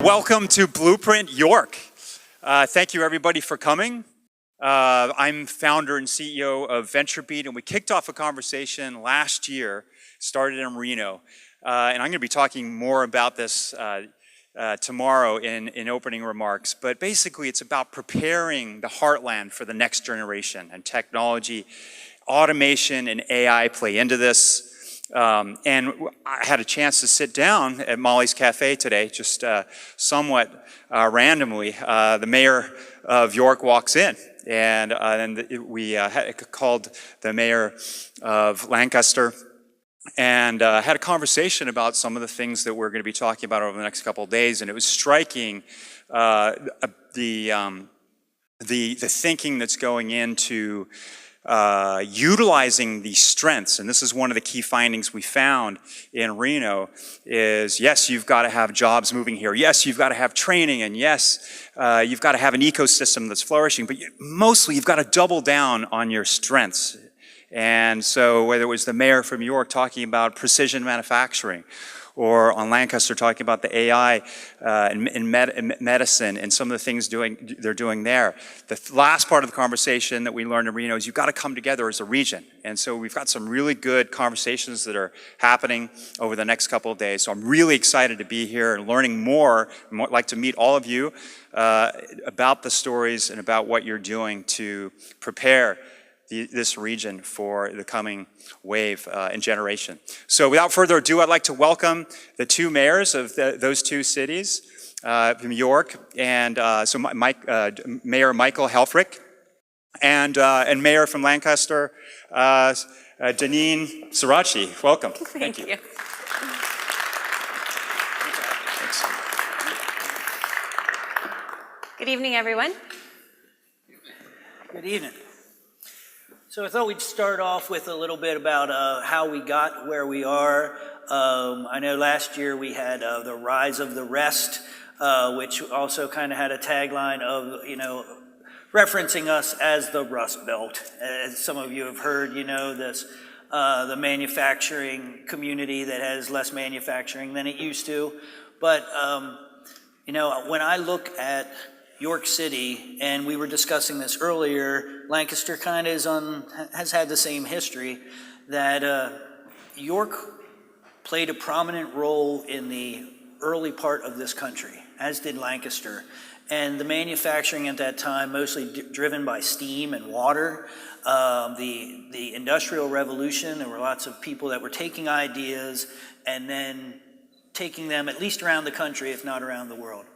Welcome to Blueprint York. Thank you everybody for coming. I'm founder and CEO of VentureBeat, and we kicked off a conversation last year, started in Reno. And I'm going to be talking more about this tomorrow in opening remarks. But basically it's about preparing the heartland for the next generation, and technology, automation, and AI play into this. And I had a chance to sit down at Molly's Cafe today, just somewhat randomly. The mayor of York walks in, and we called the mayor of Lancaster and had a conversation about some of the things that we're going to be talking about over the next couple of days. And it was striking the thinking that's going into utilizing these strengths. And this is one of the key findings we found in Reno is, yes, you've got to have jobs moving here. Yes, you've got to have training. And yes, you've got to have an ecosystem that's flourishing. But mostly, you've got to double down on your strengths. And so whether it was the mayor from York talking about precision manufacturing, or on Lancaster talking about the AI in medicine and some of the things they're doing there. The last part of the conversation that we learned in Reno is you've got to come together as a region. And so we've got some really good conversations that are happening over the next couple of days. So I'm really excited to be here and learning more. I'd like to meet all of you about the stories and about what you're doing to prepare this region for the coming wave and generation. So without further ado, I'd like to welcome the two mayors of those two cities, from York, and Mayor Michael Helfrich, and Mayor from Lancaster, Danene Sorace. Welcome. Thank you. Thanks. Good evening, everyone. Good evening. So I thought we'd start off with a little bit about how we got where we are. I know last year we had the Rise of the Rest, which also kind of had a tagline of, referencing us as the Rust Belt. As some of you have heard, this the manufacturing community that has less manufacturing than it used to. But, when I look at York City, and we were discussing this earlier, Lancaster kind of has had the same history, that York played a prominent role in the early part of this country, as did Lancaster. And the manufacturing at that time, mostly driven by steam and water. The Industrial Revolution, there were lots of people that were taking ideas and then taking them at least around the country, if not around the world.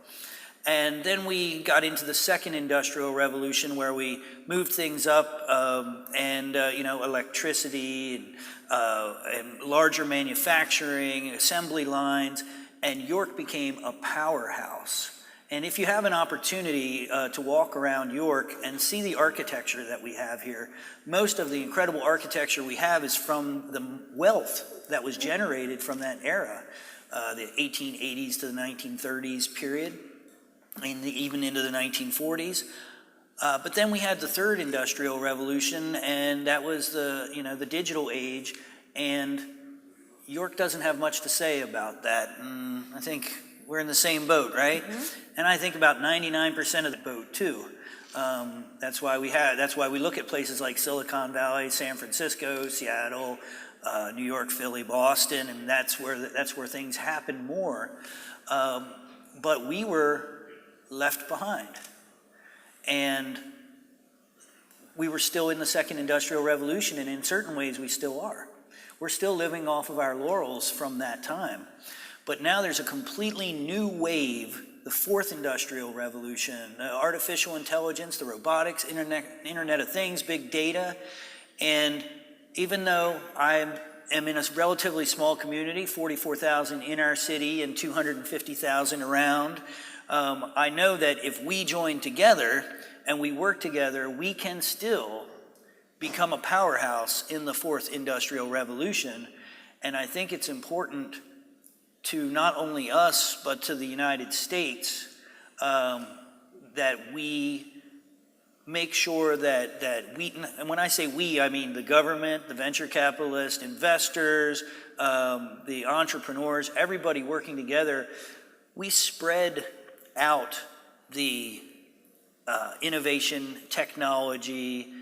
And then we got into the second industrial revolution where we moved things up electricity and larger manufacturing, assembly lines, and York became a powerhouse. And if you have an opportunity to walk around York and see the architecture that we have here, most of the incredible architecture we have is from the wealth that was generated from that era, the 1880s to the 1930s period. Even into the 1940s. But then we had the third industrial revolution, and that was the digital age, and York doesn't have much to say about that. And I think we're in the same boat, right? Mm-hmm. And I think about 99% of the boat too. That's why we look at places like Silicon Valley, San Francisco, Seattle, New York, Philly, Boston, and that's where things happen more. But we were left behind. And we were still in the second industrial revolution, and in certain ways we still are. We're still living off of our laurels from that time. But now there's a completely new wave, the fourth industrial revolution, artificial intelligence, the robotics, Internet of Things, big data. And even though I am in a relatively small community, 44,000 in our city and 250,000 around, I know that if we join together and we work together, we can still become a powerhouse in the fourth industrial revolution. And I think it's important to not only us, but to the United States, that we make sure that we, and when I say we, I mean the government, the venture capitalists, investors, the entrepreneurs, everybody working together, we spread out the innovation, technology,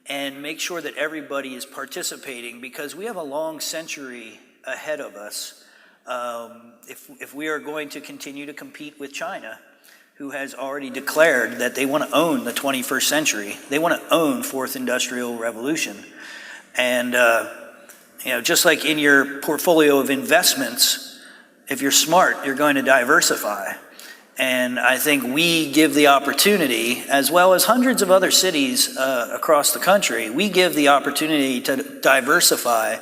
and make sure that everybody is participating, because we have a long century ahead of us if we are going to continue to compete with China, who has already declared that they want to own the 21st century. They want to own fourth industrial revolution. And just like in your portfolio of investments, if you're smart, you're going to diversify. And I think we give the opportunity, as well as hundreds of other cities across the country, we give the opportunity to diversify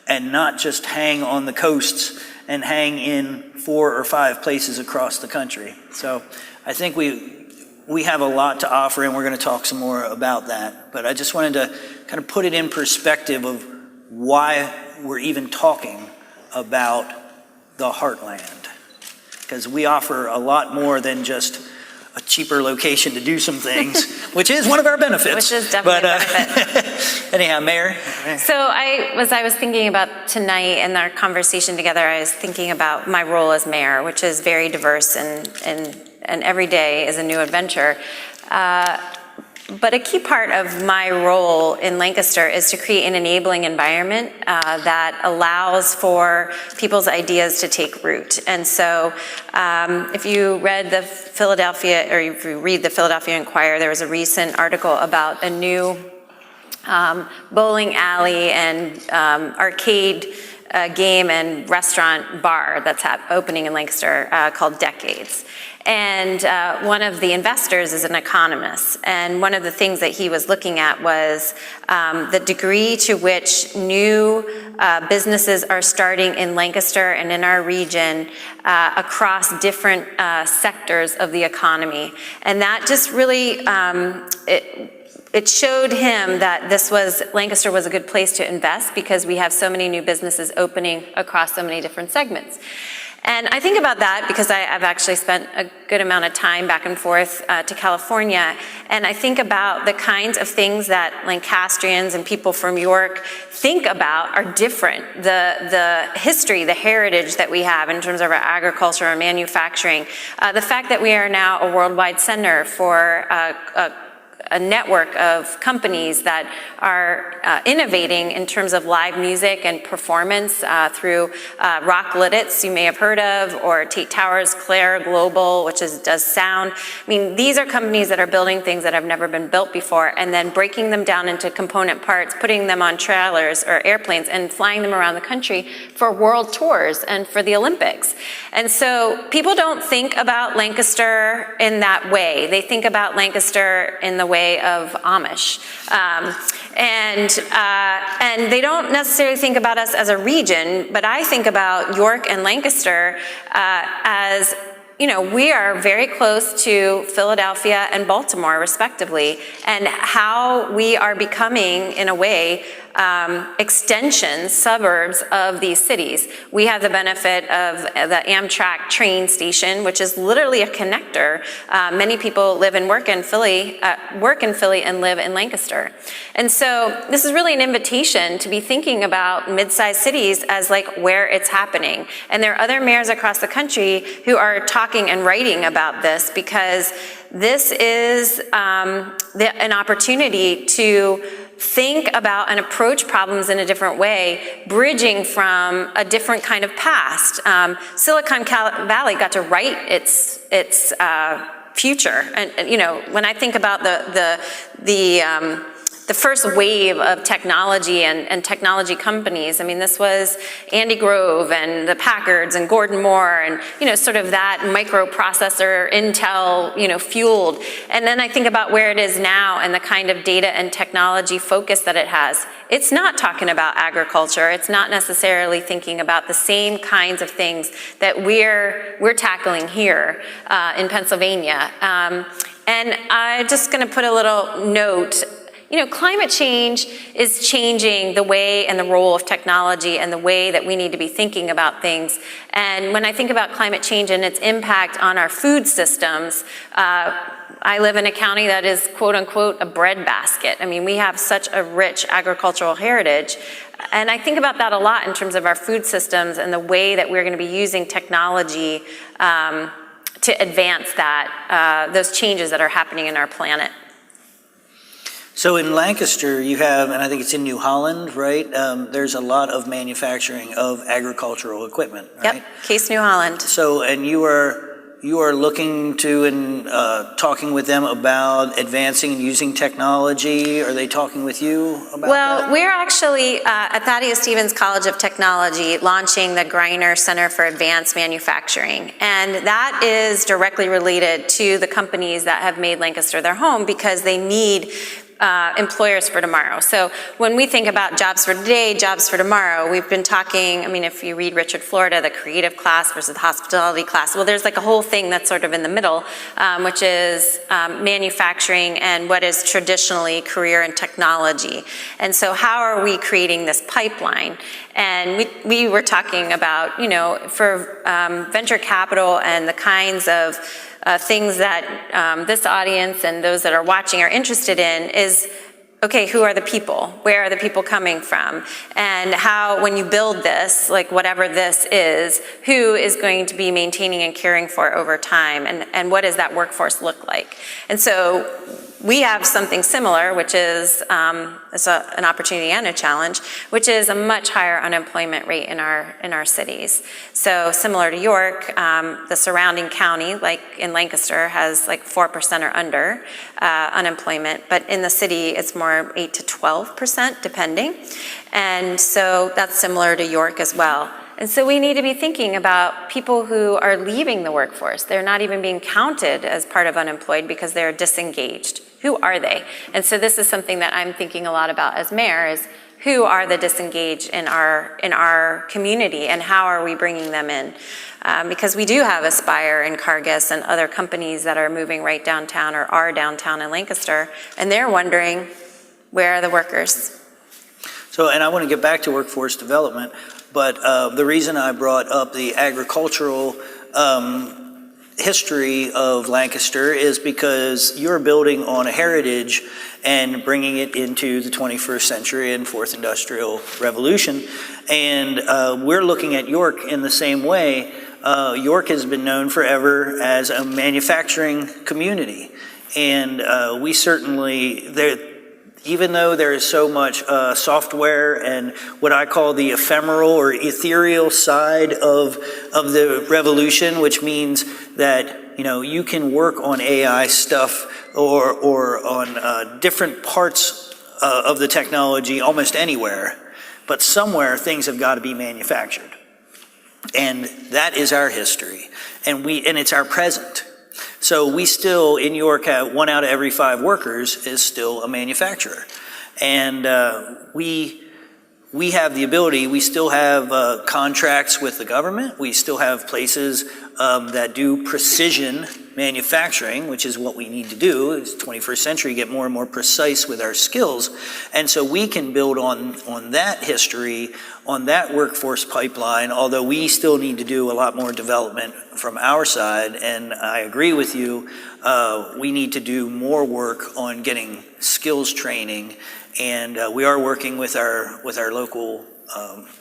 and not just hang on the coasts and hang in 4 or 5 places across the country. So I think we have a lot to offer, and we're going to talk some more about that. But I just wanted to kind of put it in perspective of why we're even talking about the heartland. Because we offer a lot more than just a cheaper location to do some things, which is one of our benefits. Which is definitely a benefit. Anyhow, Mayor. So I was thinking about tonight and our conversation together, I was thinking about my role as mayor, which is very diverse and every day is a new adventure. But a key part of my role in Lancaster is to create an enabling environment that allows for people's ideas to take root. And so if you read the Philadelphia, or if you read the Philadelphia Inquirer, there was a recent article about a new bowling alley and arcade game and restaurant bar that's opening in Lancaster called Decades. And one of the investors is an economist. And one of the things that he was looking at was the degree to which new businesses are starting in Lancaster and in our region across different sectors of the economy. And that just really, it showed him that Lancaster was a good place to invest, because we have so many new businesses opening across so many different segments. And I think about that because I've actually spent a good amount of time back and forth to California, and I think about the kinds of things that Lancastrians and people from York think about are different. The history, the heritage that we have in terms of our agriculture and manufacturing, the fact that we are now a worldwide center for a network of companies that are innovating in terms of live music and performance through Rock Lidditz, you may have heard of, or Tate Towers, Claire Global, which does sound. I mean, these are companies that are building things that have never been built before, and then breaking them down into component parts, putting them on trailers or airplanes, and flying them around the country for world tours and for the Olympics. And so people don't think about Lancaster in that way. They think about Lancaster in the way of Amish. And they don't necessarily think about us as a region, but I think about York and Lancaster as, we are very close to Philadelphia and Baltimore, respectively, and how we are becoming, in a way, extensions, suburbs of these cities. We have the benefit of the Amtrak train station, which is literally a connector. Many people live and work in Philly and live in Lancaster. And so this is really an invitation to be thinking about mid-sized cities as like where it's happening. And there are other mayors across the country who are talking and writing about this, because this is an opportunity to think about and approach problems in a different way, bridging from a different kind of past. Silicon Valley got to write its future, and when I think about the first wave of technology and technology companies. I mean, this was Andy Grove and the Packards and Gordon Moore and, sort of that microprocessor, Intel, fueled. And then I think about where it is now and the kind of data and technology focus that it has. It's not talking about agriculture. It's not necessarily thinking about the same kinds of things that we're tackling here in Pennsylvania. And I'm just going to put a little note. Climate change is changing the way and the role of technology and the way that we need to be thinking about things. And when I think about climate change and its impact on our food systems, I live in a county that is, quote unquote, a breadbasket. I mean, we have such a rich agricultural heritage. And I think about that a lot in terms of our food systems and the way that we're going to be using technology advance that, those changes that are happening in our planet. So in Lancaster, you have, and I think it's in New Holland, right? There's a lot of manufacturing of agricultural equipment, right? Yep, Case New Holland. So, and you are looking to and talking with them about advancing and using technology. Are they talking with you about that? Well, we're actually at Thaddeus Stevens College of Technology launching the Greiner Center for Advanced Manufacturing. And that is directly related to the companies that have made Lancaster their home because they need employers for tomorrow. So when we think about jobs for today, jobs for tomorrow, we've been talking, I mean, if you read Richard Florida, the creative class versus the hospitality class, well, there's like a whole thing that's sort of in the middle, which is manufacturing and what is traditionally career and technology. And so how are we creating this pipeline? And we were talking about, you know, for venture capital and the kinds of things that this audience and those that are watching are interested in is, okay, who are the people? Where are the people coming from? And how, when you build this, like whatever this is, who is going to be maintaining and caring for over time? And what does that workforce look like? And so we have something similar, which is it's an opportunity and a challenge, which is a much higher unemployment rate in our cities. So similar to York, the surrounding county, like in Lancaster, has like 4% or under unemployment, but in the city it's more 8 to 12%, depending. And so that's similar to York as well. And so we need to be thinking about people who are leaving the workforce. They're not even being counted as part of unemployed because they're disengaged. Who are they? And so this is something that I'm thinking a lot about as mayor is who are the disengaged in our community and how are we bringing them in? Because we do have Aspire and Cargis and other companies that are moving right downtown or are downtown in Lancaster, and they're wondering, where are the workers? So, and I want to get back to workforce development, but the reason I brought up the agricultural history of Lancaster is because you're building on a heritage and bringing it into the 21st century and fourth industrial revolution. And we're looking at York in the same way. York has been known forever as a manufacturing community. And we certainly, even though there is so much software and what I call the ephemeral or ethereal side of the revolution, which means that, you know, you can work on AI stuff or on different parts of the technology almost anywhere, but somewhere things have got to be manufactured. And that is our history, and it's our present. So we still, in York, have 1 out of every 5 workers is still a manufacturer. And we have the ability, we still have contracts with the government. We still have places that do precision manufacturing, which is what we need to do. It's 21st century, get more and more precise with our skills. And so we can build on that history, on that workforce pipeline, although we still need to do a lot more development from our side. And I agree with you, we need to do more work on getting skills training. And we are working with our local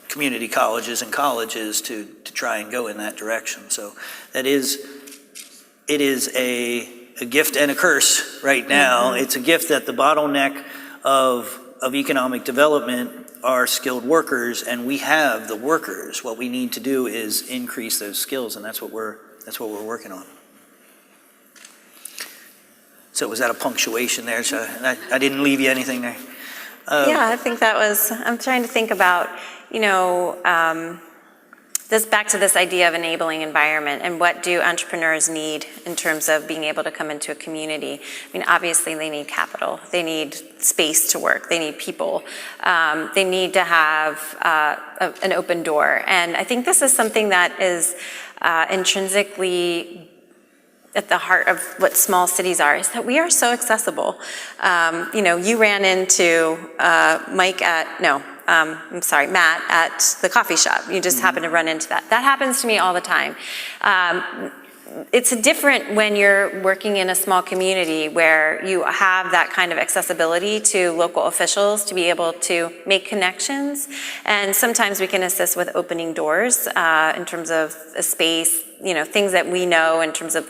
community colleges and colleges to try and go in that direction. So it is a gift and a curse right now. Mm-hmm. It's a gift that the bottleneck of economic development are skilled workers, and we have the workers. What we need to do is increase those skills, and that's what we're working on. So was that a punctuation there? So I didn't leave you anything there. Yeah, I think that was, I'm trying to think about, you know, this back to this idea of enabling environment and what do entrepreneurs need in terms of being able to come into a community. I mean, obviously they need capital, they need space to work, they need people, they need to have an open door. And I think this is something that is intrinsically at the heart of what small cities are, is that we are so accessible. You know, you ran into Matt at the coffee shop. You just happened to run into that. That happens to me all the time. it's different when you're working in a small community where you have that kind of accessibility to local officials to be able to make connections. And sometimes we can assist with opening doors in terms of a space, things that we know in terms of,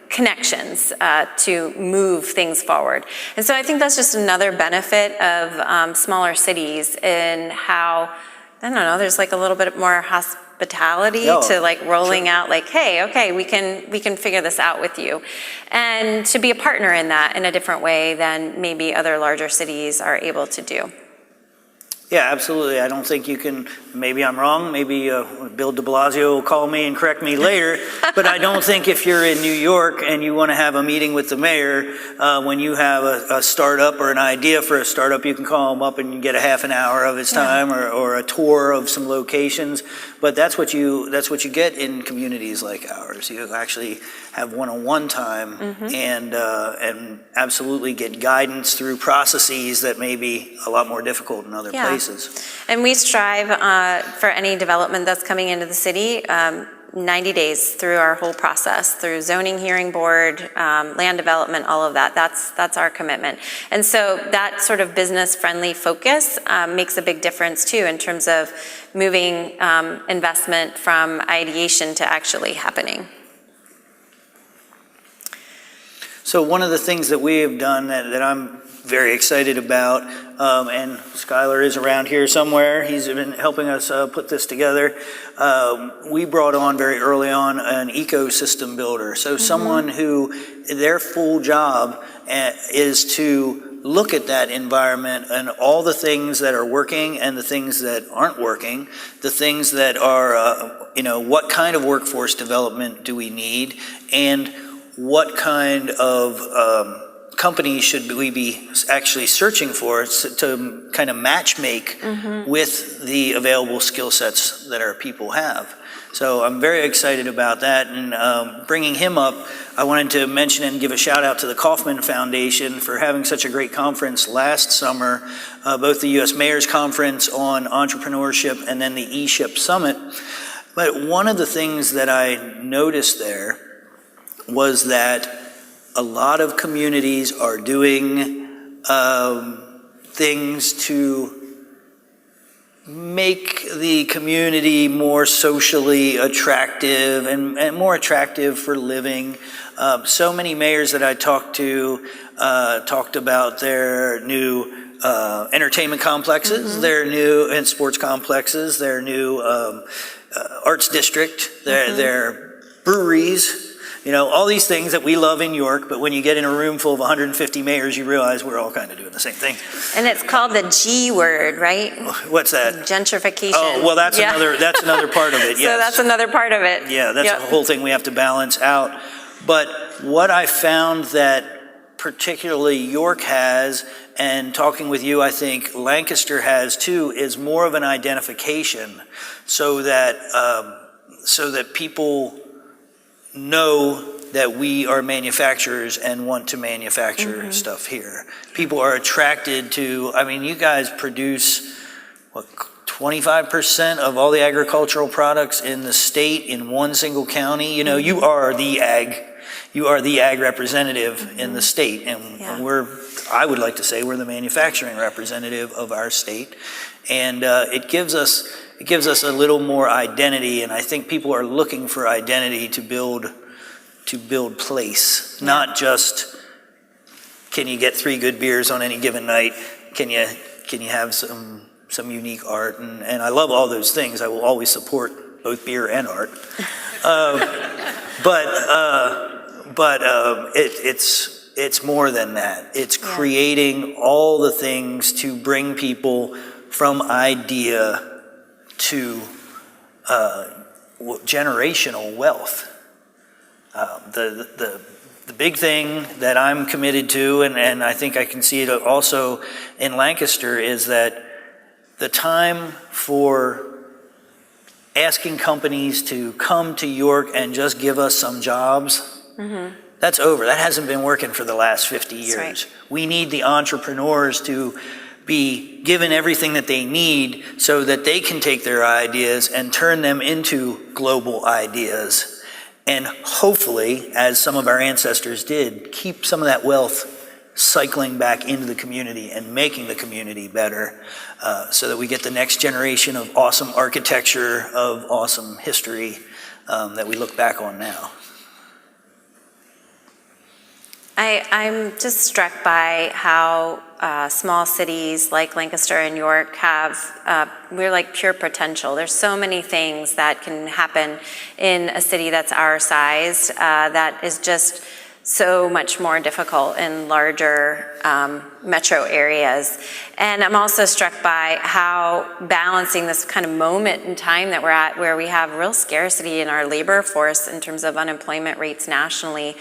connections to move things forward. And so I think that's just another benefit of smaller cities in how, I don't know, there's like a little bit more hospitality to like rolling out like, hey, okay, we can figure this out with you. And to be a partner in that in a different way than maybe other larger cities are able to do. Yeah, absolutely. I don't think you can, maybe I'm wrong, maybe Bill de Blasio will call me and correct me later, but I don't think if you're in New York and you want to have a meeting with the mayor, when you have a startup or an idea for a startup, you can call him up and you get a half an hour of his time or a tour of some locations. But that's what you get in communities like ours. You actually have one-on-one time and absolutely get guidance through processes that may be a lot more difficult in other places. And we strive for any development that's coming into the city, 90 days through our whole process, through zoning hearing board, land development, all of that. That's our commitment. And so that sort of business-friendly focus makes a big difference too in terms of moving investment from ideation to actually happening. So one of the things that we have done that I'm very excited about, and Skylar is around here somewhere. He's been helping us put this together. We brought on very early on an ecosystem builder. So someone who their full job is to look at that environment and all the things that are working and the things that aren't working, the things that are, what kind of workforce development do we need, and what kind of companies should we be actually searching for to kind of match make with the available skill sets that our people have. So I'm very excited about that, and bringing him up, I wanted to mention and give a shout out to the Kauffman Foundation for having such a great conference last summer, both the U.S. Mayor's Conference on Entrepreneurship and then the eShip Summit. But one of the things that I noticed there was that a lot of communities are doing things to make the community more socially attractive and more attractive for living. So many mayors that I talked to talked about their new entertainment complexes, their new and sports complexes, their new arts district, their breweries. All these things that we love in York, but when you get in a room full of 150 mayors, you realize we're all kind of doing the same thing. And it's called the G word, right? What's that? Gentrification. Oh, well, that's another part of it, yes. So that's another part of it. Yeah, that's a whole thing we have to balance out. But what I found that particularly York has, and talking with you, I think Lancaster has too, is more of an identification so that people know that we are manufacturers and want to manufacture stuff here. People are attracted to, you guys produce, 25% of all the agricultural products in the state in one single county. You are the ag representative in the state. And I would like to say we're the manufacturing representative of our state. And it gives us a little more identity, and I think people are looking for identity to build place, not just can you get 3 good beers on any given night, can you have some unique art, and I love all those things. I will always support both beer and art, but it's more than that. It's creating all the things to bring people from idea to generational wealth. The big thing that I'm committed to, and I think I can see it also in Lancaster, is that the time for asking companies to come to York and just give us some jobs, that's over. That hasn't been working for the last 50 years. Right. We need the entrepreneurs to be given everything that they need so that they can take their ideas and turn them into global ideas. And hopefully, as some of our ancestors did, keep some of that wealth cycling back into the community and making the community better, so that we get the next generation of awesome architecture, of awesome history that we look back on now. I'm just struck by how small cities like Lancaster and York have, we're like pure potential. There's so many things that can happen in a city that's our size that is just so much more difficult in larger metro areas. And I'm also struck by how balancing this kind of moment in time that we're at, where we have real scarcity in our labor force in terms of unemployment rates nationally,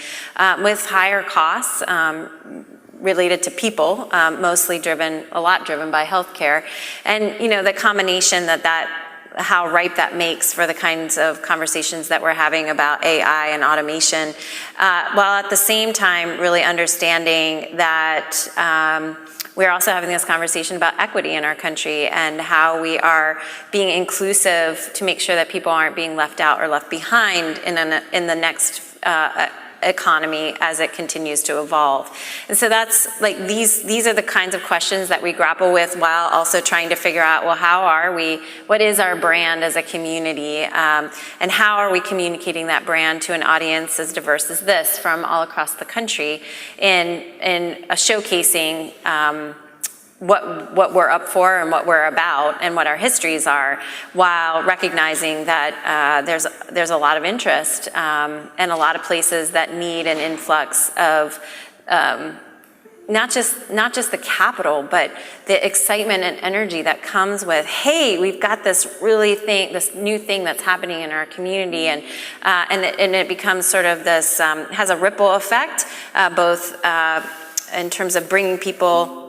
with higher costs related to people, mostly a lot driven by healthcare. And, you know, the combination how ripe that makes for the kinds of conversations that we're having about AI and automation, while at the same time really understanding that we're also having this conversation about equity in our country and how we are being inclusive to make sure that people aren't being left out or left behind in the next economy as it continues to evolve. And so that's like, these are the kinds of questions that we grapple with while also trying to figure out, well, what is our brand as a community, and how are we communicating that brand to an audience as diverse as this from all across the country in showcasing what we're up for and what we're about and what our histories are, while recognizing that there's a lot of interest and a lot of places that need an influx of not just the capital, but the excitement and energy that comes with, hey, we've got this new thing that's happening in our community, and it becomes sort of this has a ripple effect, both in terms of bringing people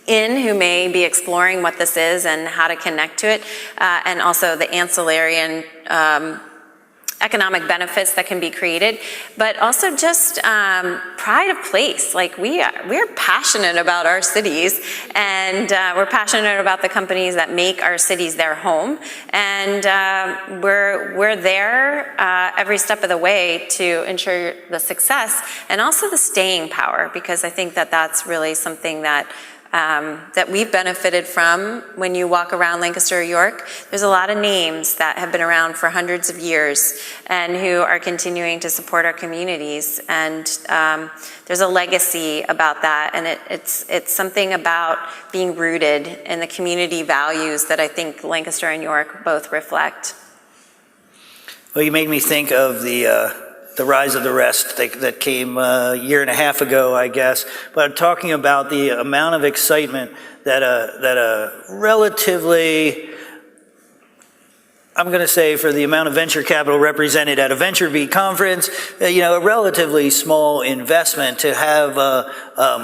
in who may be exploring what this is and how to connect to it, and also the ancillary and economic benefits that can be created, but also just pride of place. Like we're passionate about our cities, and we're passionate about the companies that make our cities their home, and we're there every step of the way to ensure the success and also the staying power, because I think that that's really something that we've benefited from. When you walk around Lancaster or York, there's a lot of names that have been around for hundreds of years and who are continuing to support our communities. And there's a legacy about that. And it's something about being rooted in the community values that I think Lancaster and York both reflect. Well, you made me think of the rise of the rest that came a year and a half ago, I guess. But talking about the amount of excitement that a relatively, I'm going to say, for the amount of venture capital represented at a VentureBeat conference, a relatively small investment to have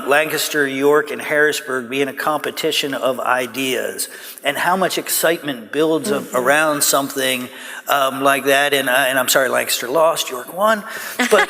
Lancaster, York, and Harrisburg be in a competition of ideas, and how much excitement builds around something like that. And I'm sorry, Lancaster lost, York won, but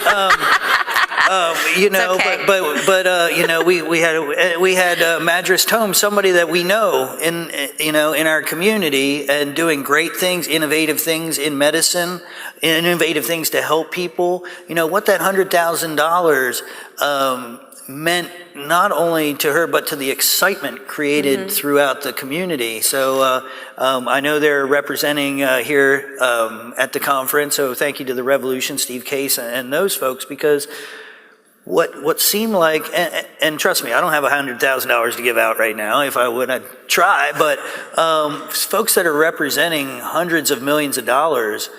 we had Madras Tome, somebody that we know in our community, and doing great things, innovative things in medicine, innovative things to help people. What that $100,000 meant not only to her, but to the excitement created throughout the community. So I know they're representing here at the conference, so thank you to the Revolution, Steve Case, and those folks, because what seemed like, and trust me, I don't have $100,000 to give out right now. If I would, I'd try, but folks that are representing hundreds of millions of dollars,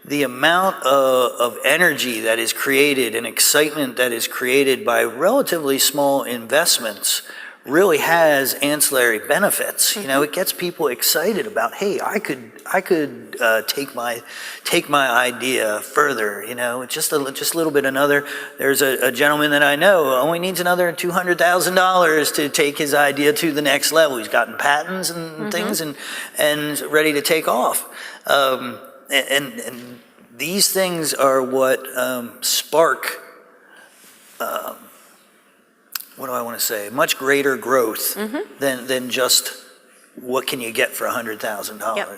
the amount of energy that is created and excitement that is created by relatively small investments really has ancillary benefits. It gets people excited about, hey, I could take my idea further. Just a little bit another. There's a gentleman that I know only needs another $200,000 to take his idea to the next level. He's gotten patents and things and ready to take off. And these things are what spark what do I want to say, much greater growth than just what can you get for $100,000. Yep.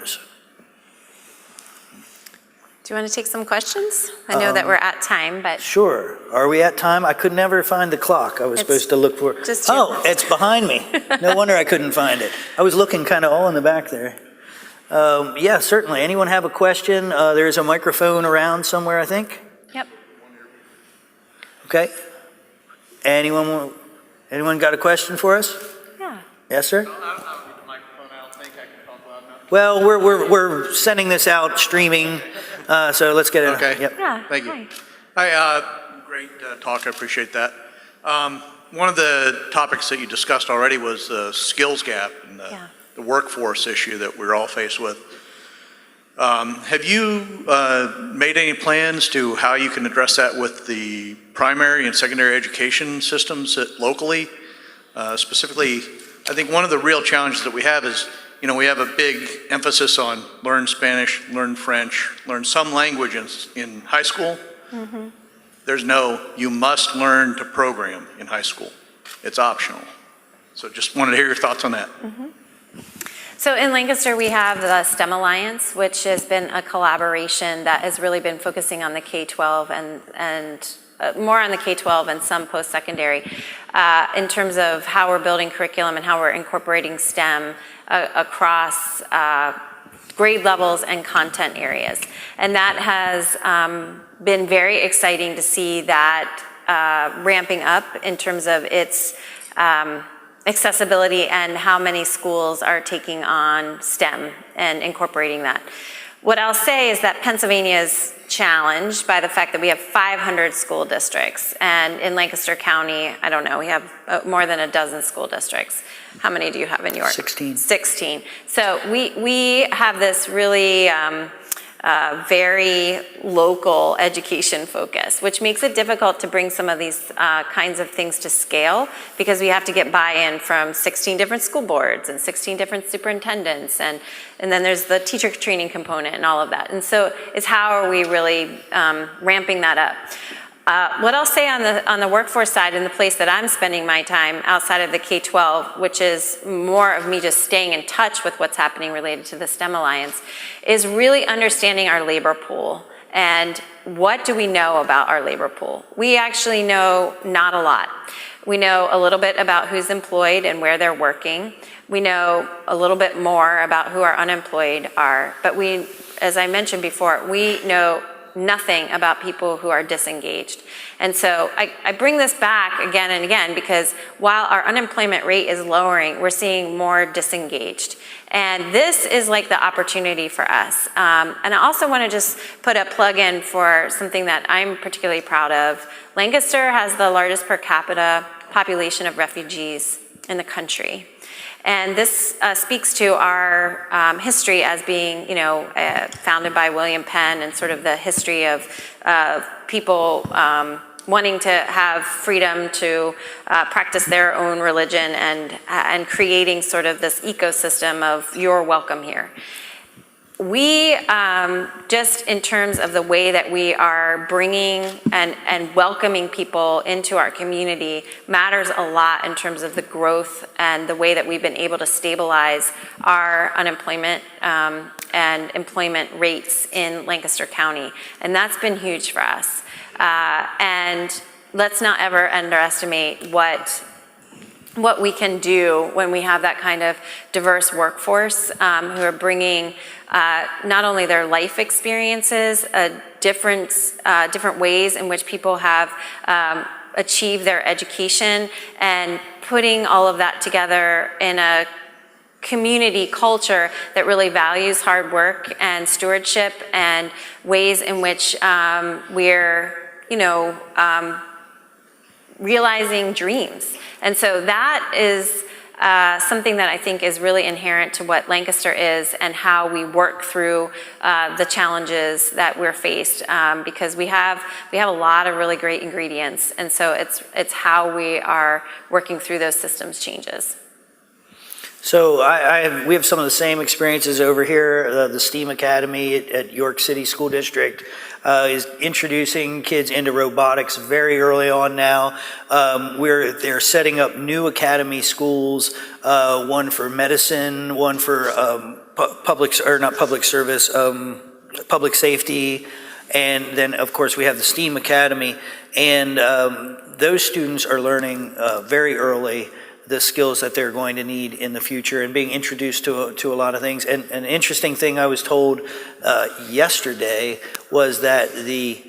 Do you want to take some questions? I know that we're at time, but. Sure. Are we at time? I could never find the clock. I was supposed to look for. Just it's behind me. No wonder I couldn't find it. I was looking kind of all in the back there. Yeah, certainly. Anyone have a question? There's a microphone around somewhere, I think. Yep. Okay. Anyone got a question for us? Yeah. Yes, sir? I don't need the microphone. I don't think I can talk loud enough. Well, we're sending this out, streaming, so let's get it. Okay. Yep. Yeah. Thank you. Hi. Hi, great talk. I appreciate that. One of the topics that you discussed already was the skills gap and the workforce issue that we're all faced with. Have you made any plans to how you can address that with the primary and secondary education systems locally? Specifically, I think one of the real challenges that we have is, we have a big emphasis on learn Spanish, learn French, learn some language in high school. Mm-hmm. There's no, you must learn to program in high school. It's optional. So just wanted to hear your thoughts on that. Mm-hmm. So in Lancaster, we have the STEM Alliance, which has been a collaboration that has really been focusing on the K-12 and more on the K-12 and some post-secondary in terms of how we're building curriculum and how we're incorporating STEM across grade levels and content areas. And that has been very exciting to see that ramping up in terms of its accessibility and how many schools are taking on STEM and incorporating that. What I'll say is that Pennsylvania is challenged by the fact that we have 500 school districts, and in Lancaster County, I don't know, we have more than a dozen school districts. How many do you have in York? 16. 16. So we have this really very local education focus, which makes it difficult to bring some of these kinds of things to scale, because we have to get buy-in from 16 different school boards and 16 different superintendents, and then there's the teacher training component and all of that. And so it's how are we really ramping that up. What I'll say on the workforce side, and the place that I'm spending my time outside of the K-12, which is more of me just staying in touch with what's happening related to the STEM Alliance, is really understanding our labor pool. And what do we know about our labor pool? We actually know not a lot. We know a little bit about who's employed and where they're working. We know a little bit more about who our unemployed are. But we, as I mentioned before, we know nothing about people who are disengaged. And so I bring this back again and again because while our unemployment rate is lowering, we're seeing more disengaged. And this is like the opportunity for us. And I also want to just put a plug in for something that I'm particularly proud of. Lancaster has the largest per capita population of refugees in the country. And this speaks to our history as being, founded by William Penn, and sort of the history of people wanting to have freedom to practice their own religion and creating sort of this ecosystem of you're welcome here. We, just in terms of the way that we are bringing and welcoming people into our community, matters a lot in terms of the growth and the way that we've been able to stabilize our unemployment and employment rates in Lancaster County. And that's been huge for us. And let's not ever underestimate what we can do when we have that kind of diverse workforce who are bringing not only their life experiences, different ways in which people have achieved their education, and putting all of that together in a community culture that really values hard work and stewardship and ways in which we're, realizing dreams. And so that is something that I think is really inherent to what Lancaster is and how we work through the challenges that we're faced, because we have a lot of really great ingredients, and so it's how we are working through those systems changes. So we have some of the same experiences over here. The STEAM Academy at York City School District is introducing kids into robotics very early on now. They're setting up new academy schools, one for medicine, one for public safety, and then of course we have the STEAM Academy, and those students are learning very early the skills that they're going to need in the future and being introduced to a lot of things. And an interesting thing I was told yesterday was that the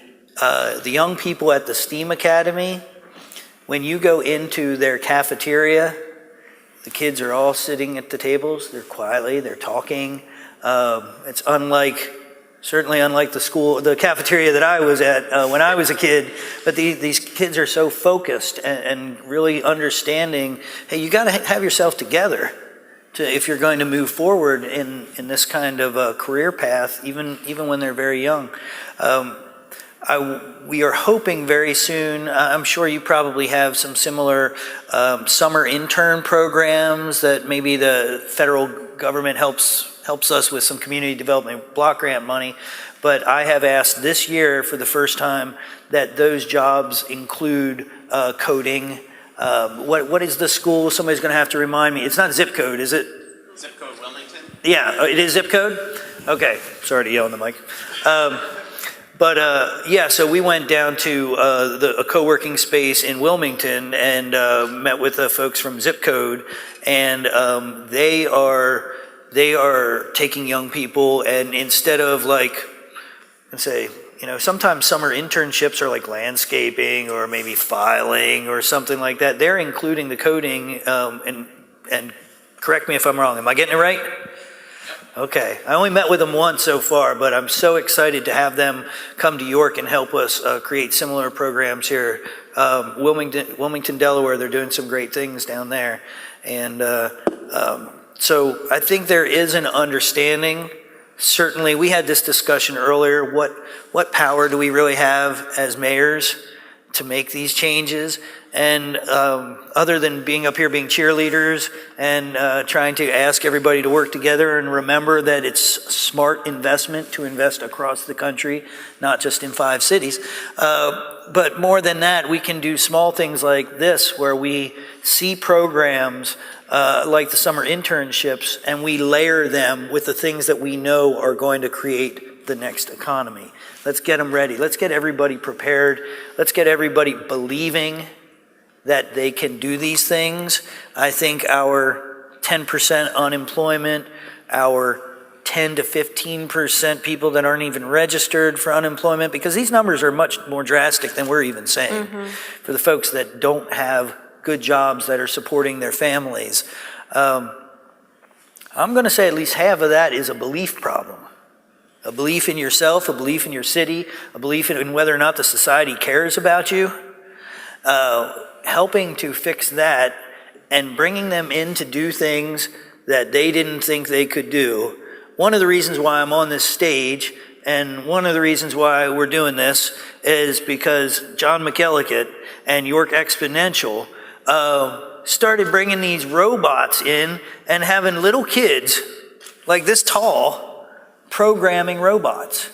young people at the STEAM Academy, when you go into their cafeteria, the kids are all sitting at the tables, they're talking. It's certainly unlike the cafeteria that I was at when I was a kid, but these kids are so focused and really understanding, hey, you gotta have yourself together if you're going to move forward in this kind of a career path, even when they're very young. We are hoping very soon, I'm sure you probably have some similar summer intern programs that maybe the federal government helps us with some community development block grant money, but I have asked this year for the first time that those jobs include coding. What is the school? Somebody's going to have to remind me. It's not zip code, is it? Zip code Wilmington? Yeah, it is zip code? Okay, sorry to yell on the mic. So we went down to a co-working space in Wilmington and met with the folks from Zip Code, and they are taking young people, and instead of sometimes summer internships are like landscaping or maybe filing or something like that. They're including the coding, and correct me if I'm wrong. Am I getting it right? Okay. I only met with them once so far, but I'm so excited to have them come to York and help us create similar programs here. Wilmington, Delaware, they're doing some great things down there. And so I think there is an understanding. Certainly, we had this discussion earlier. What power do we really have as mayors to make these changes? And other than being up here being cheerleaders and trying to ask everybody to work together and remember that it's smart investment to invest across the country, not just in 5 cities. But more than that, we can do small things like this where we see programs like the summer internships, and we layer them with the things that we know are going to create the next economy. Let's get them ready. Let's get everybody prepared. Let's get everybody believing that they can do these things. I think our 10% unemployment, our 10 to 15% people that aren't even registered for unemployment, because these numbers are much more drastic than we're even saying. For the folks that don't have good jobs that are supporting their families. I'm going to say at least half of that is a belief problem. A belief in yourself, a belief in your city, a belief in whether or not the society cares about you. Helping to fix that and bringing them in to do things that they didn't think they could do. One of the reasons why I'm on this stage and one of the reasons why we're doing this is because John McElligott and York Exponential started bringing these robots in and having little kids like this tall programming robots.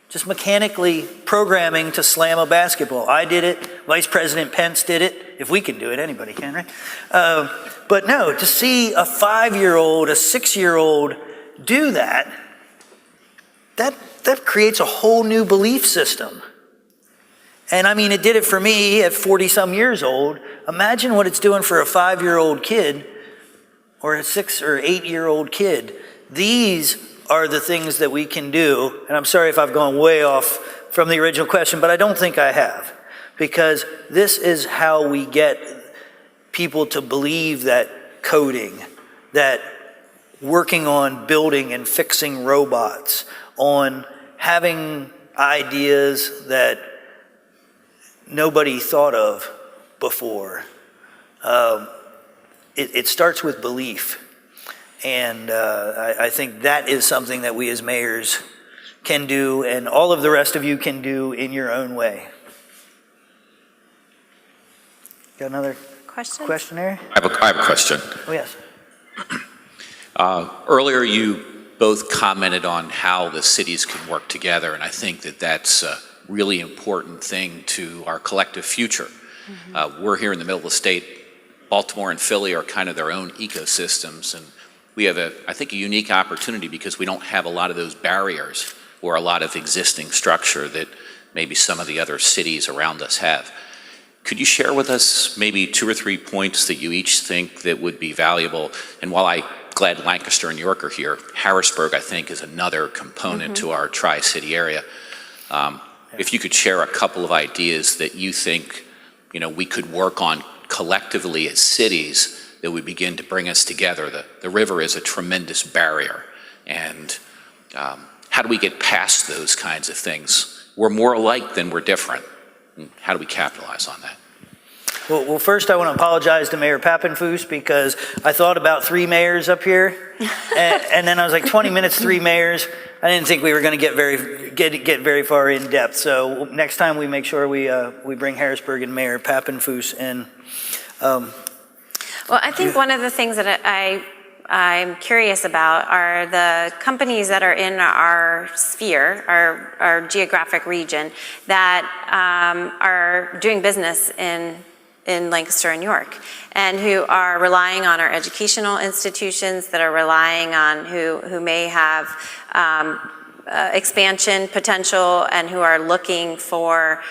Just mechanically programming to slam a basketball. I did it. Vice President Pence did it. If we can do it, anybody can, right? But no, to see a 5-year-old, a 6-year-old do that creates a whole new belief system. And I mean, it did it for me at 40-some years old. Imagine what it's doing for a 5-year-old kid or a 6 or 8-year-old kid. These are the things that we can do. And I'm sorry if I've gone way off from the original question, but I don't think I have. Because this is how we get people to believe that coding, that working on building and fixing robots, on having ideas that nobody thought of before. It starts with belief. And I think that is something that we as mayors can do, and all of the rest of you can do in your own way. Got another question there? I have a question. Oh, yes. Earlier, you both commented on how the cities can work together, and I think that that's a really important thing to our collective future. We're here in the middle of the state. Baltimore and Philly are kind of their own ecosystems, and we have, I think, a unique opportunity because we don't have a lot of those barriers or a lot of existing structure that maybe some of the other cities around us have. Could you share with us maybe 2 or 3 points that you each think that would be valuable? And while I'm glad Lancaster and York are here, Harrisburg, I think, is another component to our Tri-City area. If you could share a couple of ideas that you think, we could work on collectively as cities that would begin to bring us together. The river is a tremendous barrier, and how do we get past those kinds of things? We're more alike than we're different. How do we capitalize on that? Well, first I want to apologize to Mayor Pappenfuss because I thought about 3 mayors up here, and then I was like 20 minutes, 3 mayors. I didn't think we were going to get very far in depth. So next time we make sure we bring Harrisburg and Mayor Pappenfuss in. Well, I think one of the things that I'm curious about are the companies that are in our sphere, our geographic region, that are doing business in Lancaster and York, and who are relying on our educational institutions, that are relying on who may have expansion potential, and who are looking for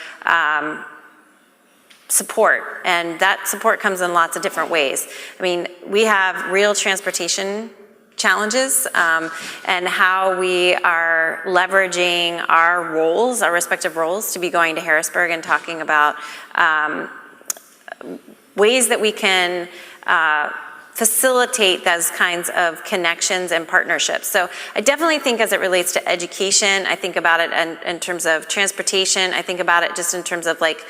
support, and that support comes in lots of different ways. I mean, we have real transportation challenges, and how we are leveraging our roles, our respective roles, to be going to Harrisburg and talking about ways that we can facilitate those kinds of connections and partnerships. So I definitely think as it relates to education, I think about it in terms of transportation, I think about it just in terms of like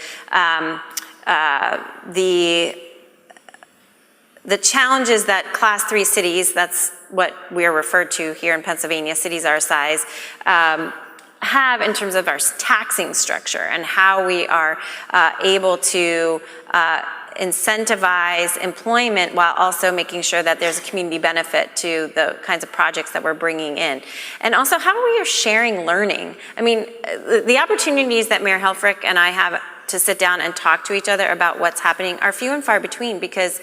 the challenges that Class 3 cities, that's what we're referred to here in Pennsylvania, cities our size, have in terms of our taxing structure and how we are able to incentivize employment while also making sure that there's a community benefit to the kinds of projects that we're bringing in. And also how we are sharing learning. I mean, the opportunities that Mayor Helfrich and I have to sit down and talk to each other about what's happening are few and far between, because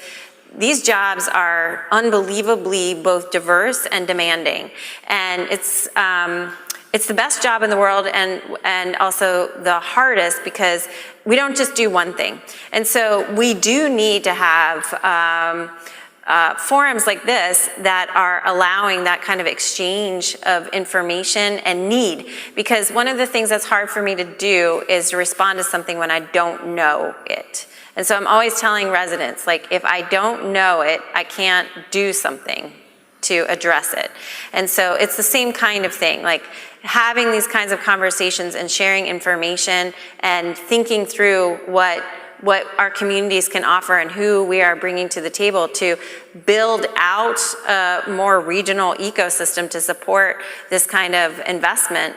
these jobs are unbelievably both diverse and demanding. And it's the best job in the world, and also the hardest, because we don't just do one thing. And so we do need to have forums like this that are allowing that kind of exchange of information and need. Because one of the things that's hard for me to do is to respond to something when I don't know it. And so I'm always telling residents, like, if I don't know it, I can't do something to address it. And so it's the same kind of thing, like having these kinds of conversations and sharing information and thinking through what our communities can offer and who we are bringing to the table to build out a more regional ecosystem to support this kind of investment.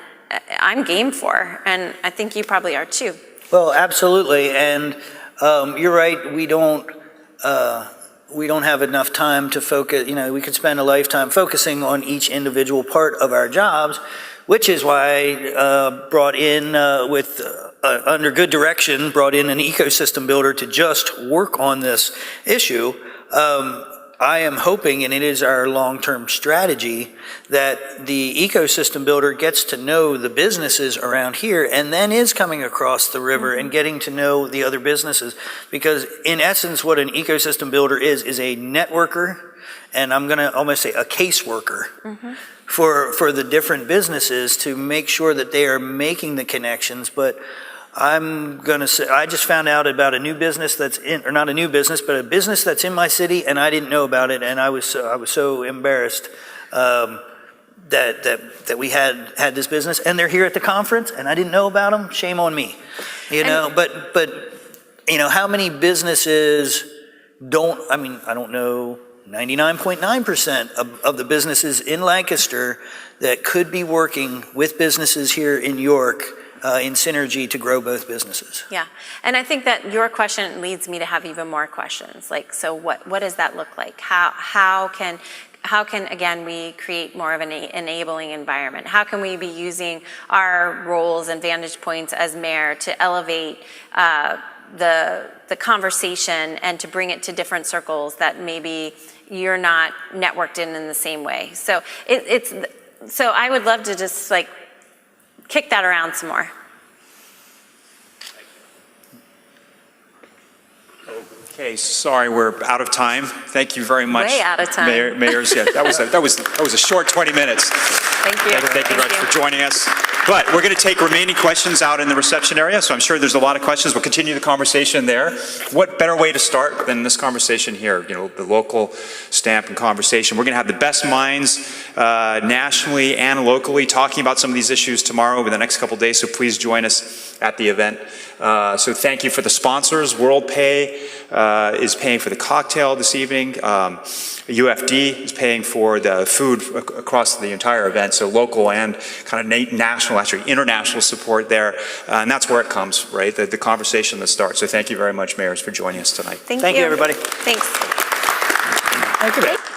I'm game for, and I think you probably are too. Well, absolutely, and you're right, we don't have enough time to focus. We could spend a lifetime focusing on each individual part of our jobs, which is why I brought in, under good direction, brought in an ecosystem builder to just work on this issue. I am hoping, and it is our long-term strategy, that the ecosystem builder gets to know the businesses around here and then is coming across the river and getting to know the other businesses. Because in essence, what an ecosystem builder is a networker, and I'm gonna almost say a caseworker for the different businesses to make sure that they are making the connections. But I'm gonna say, I just found out about a new business that's in, or not a new business, but a business that's in my city, and I didn't know about it, and I was so embarrassed that we had this business, and they're here at the conference, and I didn't know about them. Shame on me, But how many businesses don't? I mean, I don't know. 99.9% of the businesses in Lancaster that could be working with businesses here in York in synergy to grow both businesses. Yeah, and I think that your question leads me to have even more questions. Like, so what does that look like? How can again we create more of an enabling environment? How can we be using our roles and vantage points as mayor to elevate the conversation and to bring it to different circles that maybe you're not networked in the same way? So so I would love to just like kick that around some more. Okay, sorry, we're out of time. Thank you very much. Way out of time. Mayors, yeah, that was a short 20 minutes. Thank you. Thank you very much for joining us. But we're going to take remaining questions out in the reception area, so I'm sure there's a lot of questions. We'll continue the conversation there. What better way to start than this conversation here, the local stamp and conversation. We're going to have the best minds nationally and locally talking about some of these issues tomorrow over the next couple of days, so please join us at the event. So thank you for the sponsors. WorldPay is paying for the cocktail this evening. UFD is paying for the food across the entire event, so local and kind of national, actually international support there. And that's where it comes, right? The conversation that starts. So thank you very much, mayors, for joining us tonight. Thank you. Thank you, everybody. Thanks. Thank you.